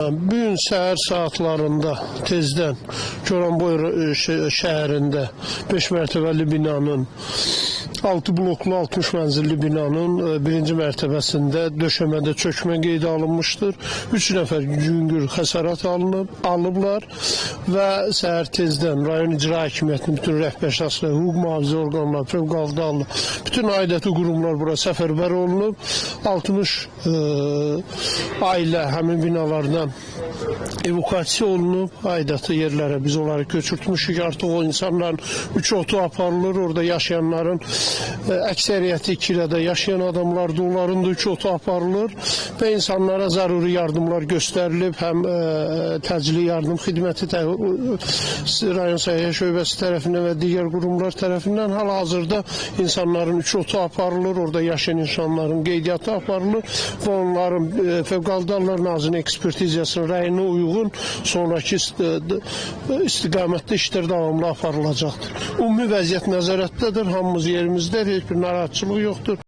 Bugün səhər saatlarında tezdən Goranboy şəhərində 5 mərtəbəli binanın 6 bloklu 60 mənzilli binanın birinci mərtəbəsində döşəmədə çökmə qeydə alınmışdır. 3 nəfər yüngül xəsarət alıblar və səhər tezdən rayon icra hakimiyyətinin bütün rəhbər şəxsləri, hüquq mühafizə orqanları, fövqəladə hallar, bütün aidiyyatı qurumlar bura səfərbər olunub. 60 ailə həmin binalardan evakasiya olunub, aidiyyatı yerlərə biz onları köçürtmüşük. Artıq o insanların 3 otu aparılır, orada yaşayanların əksəriyyəti kirədə yaşayan adamlardır, onların da 3 otu aparılır və insanlara zəruri yardımlar göstərilib. Həm təcili yardım xidməti rayon səhiyyə şöbəsi tərəfindən və digər qurumlar tərəfindən hal-hazırda insanların 3 otu aparılır, orada yaşayan insanların qeydiyyatı aparılır və onların Fövqəladə Hallar Nazirliyinin ekspertizasının rəyinə uyğun sonraki istiqamətdə işlər davamlı aparılacaqdır. Ümumi vəziyyət nəzarətdədir, hamımız yerimizdədir, heç bir narahatçılıq yoxdur.